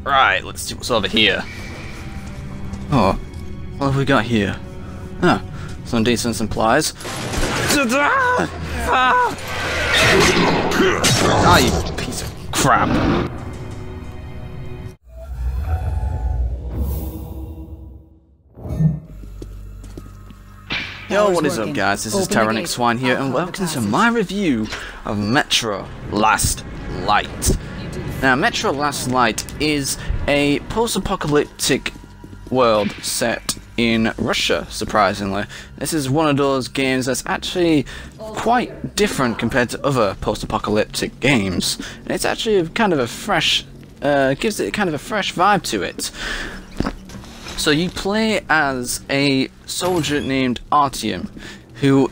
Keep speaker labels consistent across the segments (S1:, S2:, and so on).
S1: Right, let's see what's over here. Oh, what have we got here? Huh, some decent supplies. Ah, you piece of crap. Yo, what is up guys, this is Tyrannic Swine here and welcome to my review of Metro Last Light. Now, Metro Last Light is a post-apocalyptic world set in Russia, surprisingly. This is one of those games that's actually quite different compared to other post-apocalyptic games. And it's actually kind of a fresh, gives it kind of a fresh vibe to it. So you play as a soldier named Artyom, who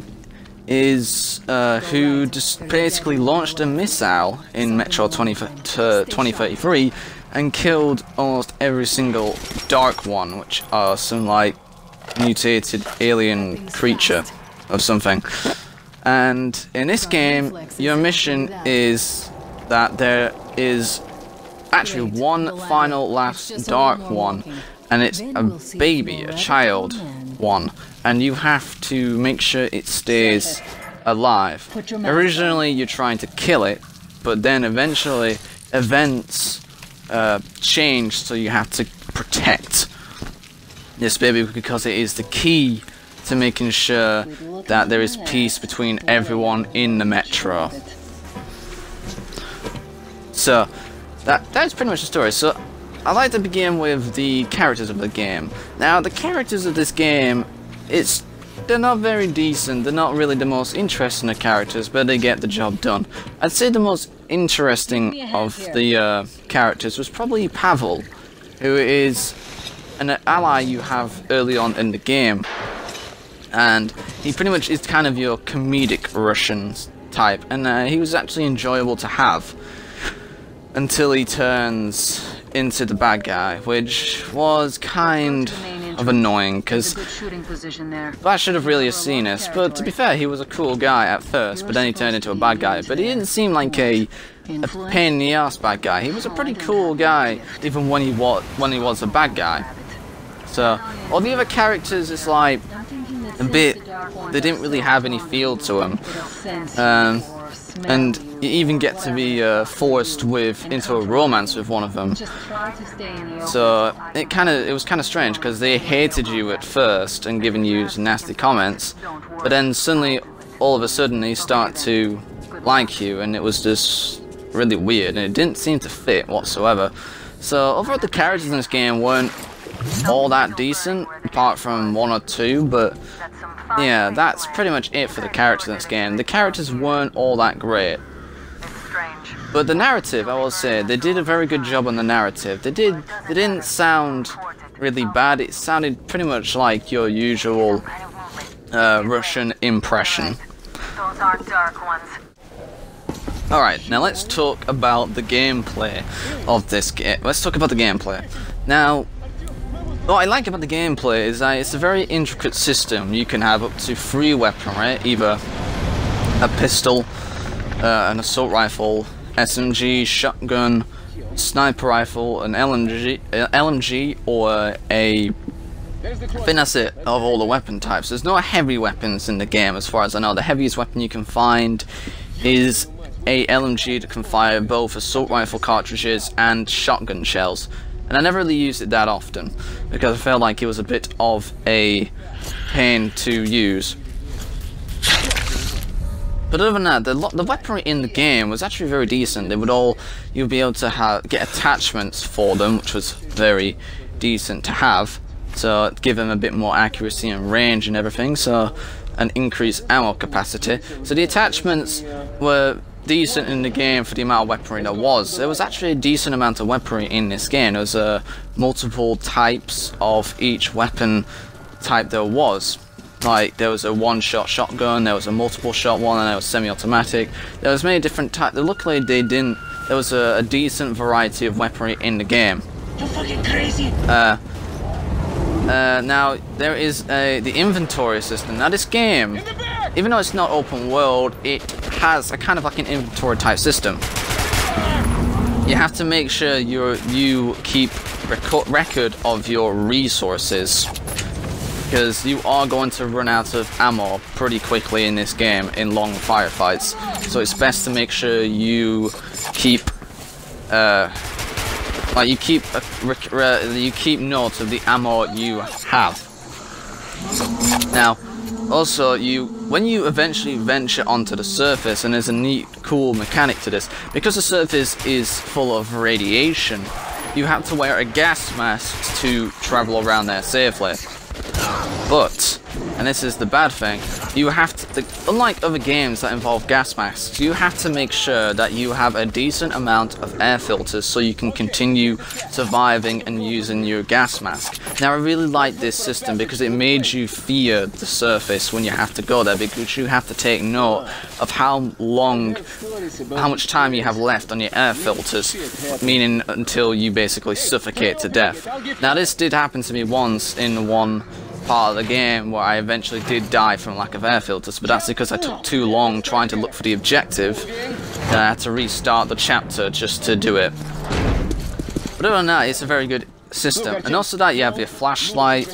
S1: is who just basically launched a missile in Metro 2033 and killed almost every single Dark One, which are some like mutated alien creature of something. And in this game, your mission is that there is actually one final last Dark One. And it's a baby, a child one, and you have to make sure it stays alive. Originally you're trying to kill it, but then eventually events change, so you have to protect this baby because it is the key to making sure that there is peace between everyone in the metro. So that's pretty much the story. So I'd like to begin with the characters of the game. Now, the characters of this game, they're not very decent, they're not really the most interesting of characters, but they get the job done. I'd say the most interesting of the characters was probably Pavel, who is an ally you have early on in the game. And he pretty much is kind of your comedic Russian type, and he was actually enjoyable to have until he turns into the bad guy, which was kind of annoying because I should have really seen this, but to be fair, he was a cool guy at first, but then he turned into a bad guy. But he didn't seem like a pain in the ass bad guy. He was a pretty cool guy even when he was a bad guy. So all the other characters is like a bit, they didn't really have any feel to them. And you even get to be forced into a romance with one of them. So it was kind of strange because they hated you at first and giving you nasty comments, but then suddenly, all of a sudden, they start to like you, and it was just really weird, and it didn't seem to fit whatsoever. So overall, the characters in this game weren't all that decent, apart from one or two, but yeah, that's pretty much it for the characters in this game. The characters weren't all that great. But the narrative, I will say, they did a very good job on the narrative. They didn't sound really bad. It sounded pretty much like your usual Russian impression.
S2: Those are Dark Ones.
S1: Alright, now let's talk about the gameplay of this game. Let's talk about the gameplay. Now, what I like about the gameplay is that it's a very intricate system. You can have up to 3 weapons, right? Either a pistol, an assault rifle, SMG, shotgun, sniper rifle, an LMG, or a... I think that's it of all the weapon types. There's no heavy weapons in the game as far as I know. The heaviest weapon you can find is a LMG that can fire both assault rifle cartridges and shotgun shells. And I never really used it that often, because I felt like it was a bit of a pain to use. But other than that, the weaponry in the game was actually very decent. You'd be able to get attachments for them, which was very decent to have. So give them a bit more accuracy and range and everything, so an increased ammo capacity. So the attachments were decent in the game for the amount of weaponry there was. There was actually a decent amount of weaponry in this game. There was multiple types of each weapon type there was. Like, there was a one-shot shotgun, there was a multiple-shot one, and there was semi-automatic. There was many different types. Luckily, there was a decent variety of weaponry in the game.
S2: You're fucking crazy.
S1: Now, there is the inventory system. Now, this game, even though it's not open world, it has a kind of like an inventory type system. you have to make sure you keep record of your resources, because you are going to run out of ammo pretty quickly in this game in long firefights. So it's best to make sure you keep you keep note of the ammo you have. Now, also, when you eventually venture onto the surface, and there's a neat, cool mechanic to this, because the surface is full of radiation, you have to wear a gas mask to travel around there safely. But, and this is the bad thing, you have to, unlike other games that involve gas masks, you have to make sure that you have a decent amount of air filters so you can continue surviving and using your gas mask. Now, I really like this system because it made you fear the surface when you have to go there, because you have to take note of how much time you have left on your air filters, meaning until you basically suffocate to death. Now, this did happen to me once in one part of the game where I eventually did die from lack of air filters, but that's because I took too long trying to look for the objective and I had to restart the chapter just to do it. But other than that, it's a very good system. And also that you have your flashlight,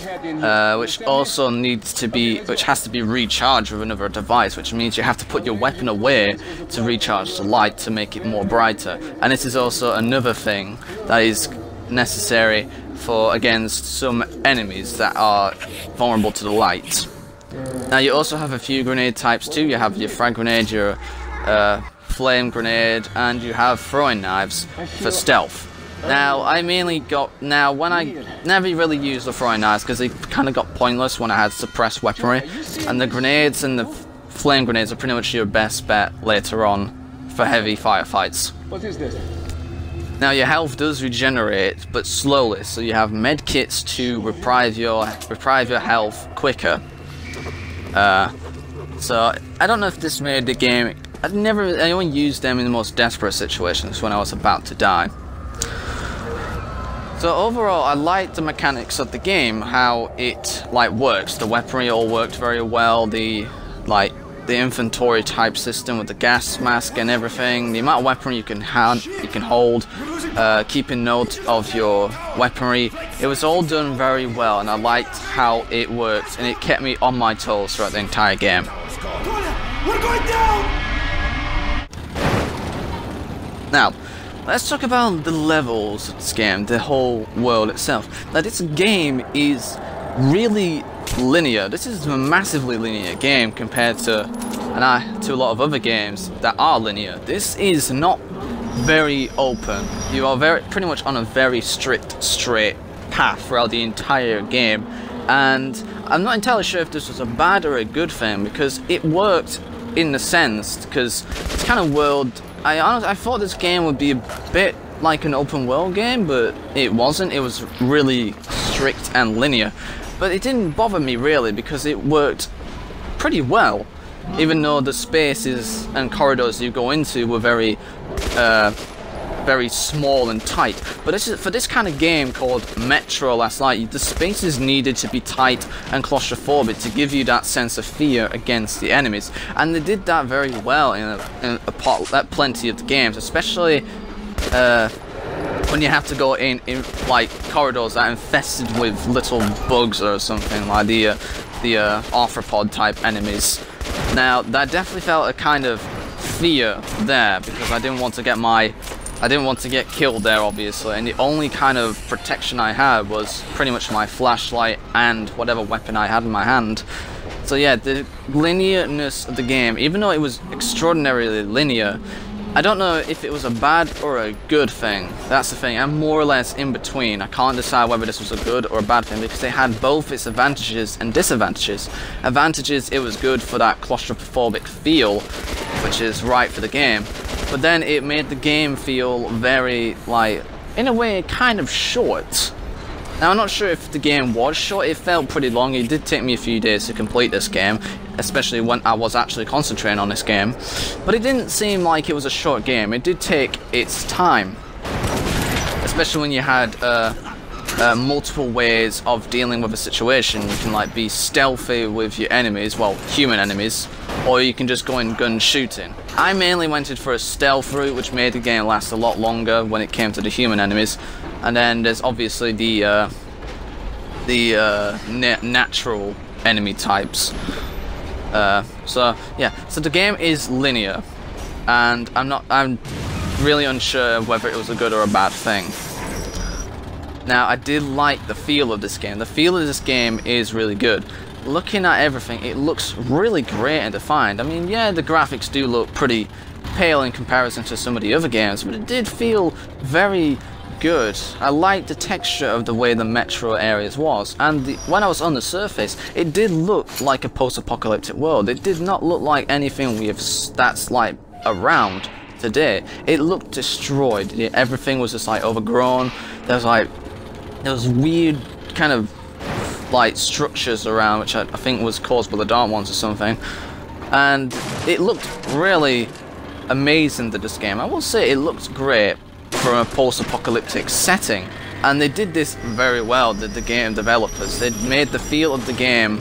S1: which has to be recharged with another device, which means you have to put your weapon away to recharge the light to make it more brighter. And this is also another thing that is necessary for against some enemies that are vulnerable to the light. Now, you also have a few grenade types too. You have your frag grenade, your flame grenade, and you have throwing knives for stealth. Now, I mainly when I never really used the throwing knives because they kind of got pointless when I had suppressed weaponry, and the grenades and the flame grenades are pretty much your best bet later on for heavy firefights.
S3: What is this?
S1: Now, your health does regenerate, but slowly, so you have med kits to revive your health quicker. So I don't know if this made the game. I only used them in the most desperate situations when I was about to die. So overall, I like the mechanics of the game, how it works. The weaponry all worked very well. The inventory type system with the gas mask and everything, the amount of weaponry you can hold, keeping note of your weaponry, it was all done very well, and I liked how it worked, and it kept me on my toes throughout the entire game.
S3: We're going down!
S1: Now, let's talk about the levels of this game, the whole world itself. Now, this game is really linear. This is a massively linear game compared to a lot of other games that are linear. This is not very open. You are pretty much on a very strict, straight path throughout the entire game, and I'm not entirely sure if this was a bad or a good thing, because it worked in the sense, because it's kind of world. I thought this game would be a bit like an open world game, but it wasn't. It was really strict and linear. But it didn't bother me really, because it worked pretty well, even though the spaces and corridors you go into were very small and tight. But for this kind of game called Metro Last Light, the spaces needed to be tight and claustrophobic to give you that sense of fear against the enemies, and they did that very well in plenty of the games, especially when you have to go in corridors that are infested with little bugs or something, like the arthropod type enemies. Now, that definitely felt a kind of fear there, because I didn't want to get killed there, obviously, and the only kind of protection I had was pretty much my flashlight and whatever weapon I had in my hand. So yeah, the linearness of the game, even though it was extraordinarily linear, I don't know if it was a bad or a good thing. That's the thing. I'm more or less in between. I can't decide whether this was a good or a bad thing, because they had both its advantages and disadvantages. Advantages, it was good for that claustrophobic feel, which is right for the game. But then it made the game feel very, in a way, kind of short. Now, I'm not sure if the game was short. It felt pretty long. It did take me a few days to complete this game, especially when I was actually concentrating on this game. But it didn't seem like it was a short game. It did take its time, especially when you had multiple ways of dealing with a situation. You can be stealthy with your enemies, well, human enemies, or you can just go in gun shooting. I mainly went in for a stealth route, which made the game last a lot longer when it came to the human enemies. And then there's obviously the natural enemy types. So yeah, so the game is linear, and I'm really unsure whether it was a good or a bad thing. Now, I did like the feel of this game. The feel of this game is really good. Looking at everything, it looks really great and defined. I mean, yeah, the graphics do look pretty pale in comparison to some of the other games, but it did feel very good. I liked the texture of the way the metro areas was, and when I was on the surface, it did look like a post-apocalyptic world. It did not look like anything that's like around today. It looked destroyed. Everything was just like overgrown. There was weird kind of like structures around, which I think was caused by the Dark Ones or something, and it looked really amazing to this game. I will say it looked great from a post-apocalyptic setting, and they did this very well. The game developers, they made the feel of the game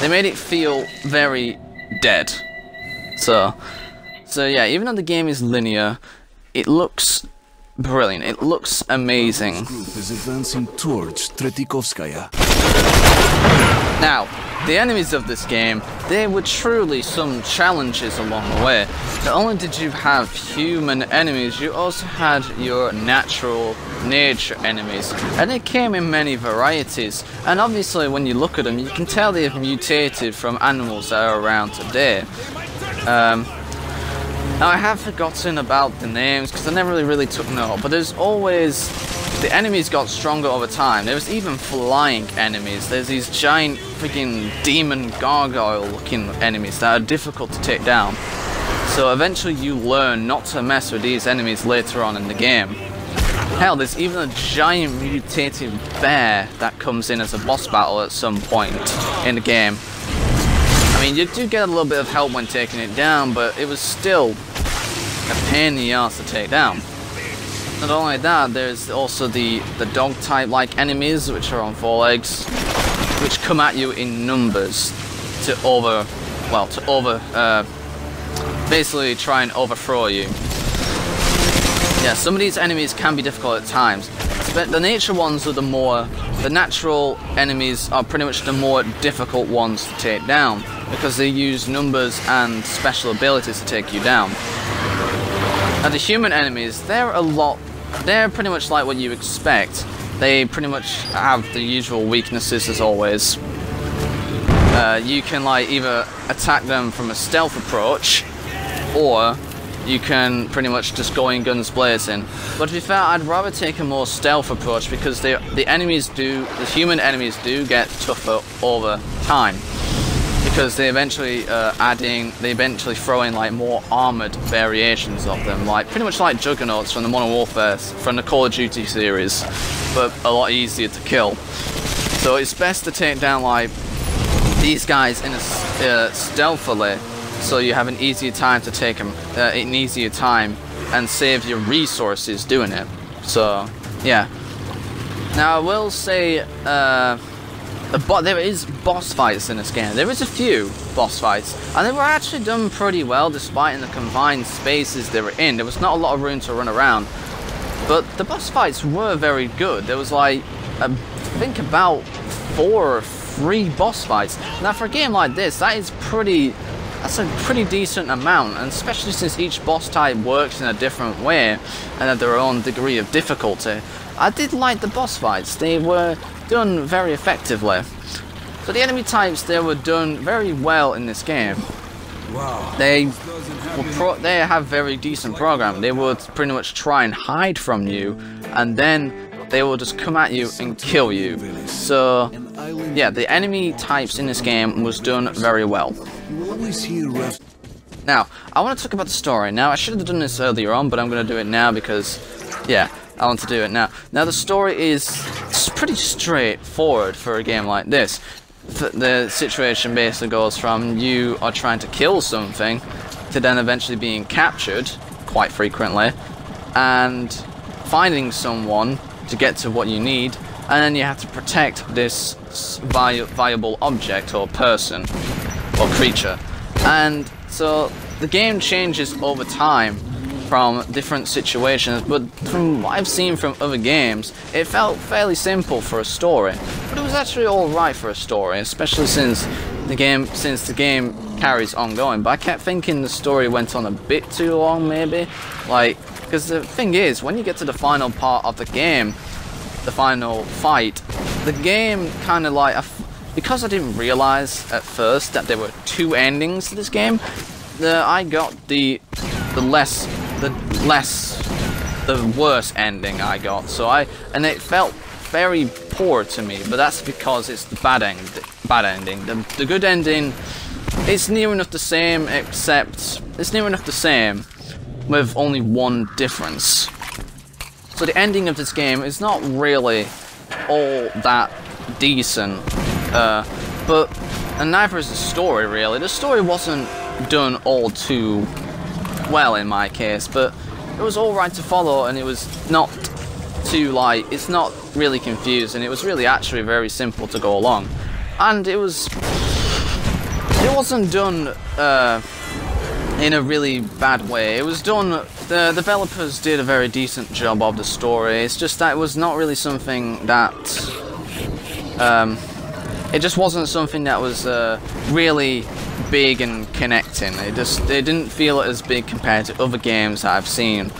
S1: they made it feel very dead. So yeah, even though the game is linear, it looks brilliant. It looks amazing.
S4: Group is advancing towards Tretikovskaya.
S1: Now, the enemies of this game, there were truly some challenges along the way. Not only did you have human enemies, you also had your natural nature enemies, and they came in many varieties. And obviously, when you look at them, you can tell they've mutated from animals that are around today. Now, I have forgotten about the names because I never really took note, but there's always... the enemies got stronger over time. There was even flying enemies. There's these giant freaking demon gargoyle-looking enemies that are difficult to take down. So eventually you learn not to mess with these enemies later on in the game. Hell, there's even a giant mutated bear that comes in as a boss battle at some point in the game. I mean, you do get a little bit of help when taking it down, but it was still a pain in the ass to take down. Not only that, there's also the dog type like enemies, which are on 4 legs, which come at you in numbers to basically try and overthrow you. Yeah, some of these enemies can be difficult at times. But the nature ones are the natural enemies are pretty much the more difficult ones to take down, because they use numbers and special abilities to take you down. Now, the human enemies, they're pretty much like what you expect. They pretty much have the usual weaknesses as always. You can like either attack them from a stealth approach, or you can pretty much just go in guns blazing. But to be fair, I'd rather take a more stealth approach, because the human enemies do get tougher over time. Because they eventually throw in like more armored variations of them, like pretty much like juggernauts from the Modern Warfare, from the Call of Duty series, but a lot easier to kill. So it's best to take down like these guys in a stealthily, so you have an easier time to take them, and save your resources doing it. So yeah. Now I will say, there is boss fights in this game. There is a few boss fights, and they were actually done pretty well despite in the confined spaces they were in. There was not a lot of room to run around, but the boss fights were very good. There was like, I think about 4 or 3 boss fights. Now for a game like this, that's a pretty decent amount, and especially since each boss type works in a different way and at their own degree of difficulty. I did like the boss fights. They were done very effectively. So the enemy types, they were done very well in this game.
S4: Wow.
S1: They have very decent program. They would pretty much try and hide from you, and then they will just come at you and kill you. So yeah, the enemy types in this game was done very well. Now, I want to talk about the story. Now, I should have done this earlier on, but I'm going to do it now because, yeah, I want to do it now. Now, the story is pretty straightforward for a game like this. The situation basically goes from you are trying to kill something to then eventually being captured, quite frequently, and finding someone to get to what you need, and then you have to protect this viable object or person. or creature. And so the game changes over time from different situations, but from what I've seen from other games, it felt fairly simple for a story. But it was actually alright for a story, especially since the game carries ongoing. But I kept thinking the story went on a bit too long, maybe. Like, because the thing is, when you get to the final part of the game, the final fight, the game kind of like, because I didn't realize at first that there were two endings to this game, I got the worst ending I got. And it felt very poor to me, but that's because it's the bad ending. The good ending, it's near enough the same, except it's near enough the same with only one difference. So the ending of this game is not really all that decent, and neither is the story really. The story wasn't done all too well in my case, but it was alright to follow, and it was not too like, it's not really confused, and it was really actually very simple to go along. And it wasn't done in a really bad way. It was done, the developers did a very decent job of the story. It's just that it was not really something that it just wasn't something that was really big and connecting. It didn't feel as big compared to other games that I've seen,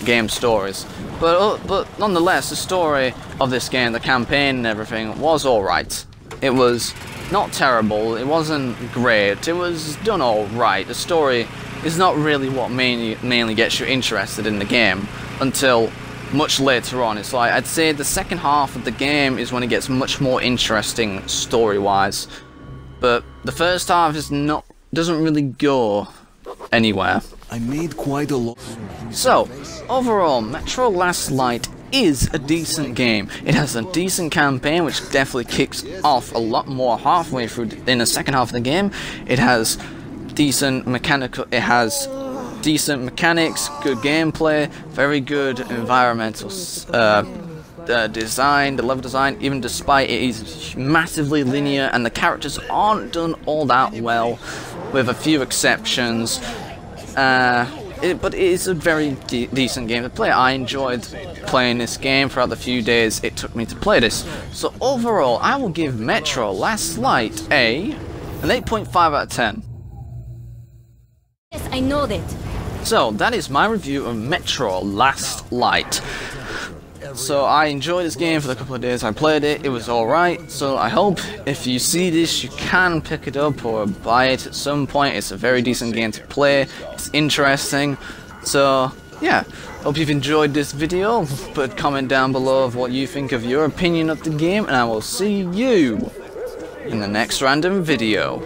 S1: game stories. But nonetheless, the story of this game, the campaign and everything, was alright. It was not terrible, it wasn't great, it was done alright. The story is not really what mainly gets you interested in the game until much later on. It's like, I'd say the second half of the game is when it gets much more interesting story-wise. But the first half doesn't really go anywhere.
S4: I made quite a lot.
S1: So, overall, Metro Last Light is a decent game. It has a decent campaign, which definitely kicks off a lot more halfway through in the second half of the game. It has decent mechanics, good gameplay, very good environmental design, the level design, even despite it is massively linear and the characters aren't done all that well, with a few exceptions. But it is a very decent game to play. I enjoyed playing this game throughout the few days it took me to play this. So overall, I will give Metro Last Light an 8.5 out of 10.
S5: Yes, I know that.
S1: So that is my review of Metro Last Light. So I enjoyed this game for the couple of days I played it. It was alright. So I hope if you see this, you can pick it up or buy it at some point. It's a very decent game to play. It's interesting. So yeah, hope you've enjoyed this video. Put a comment down below of what you think of your opinion of the game, and I will see you in the next random video.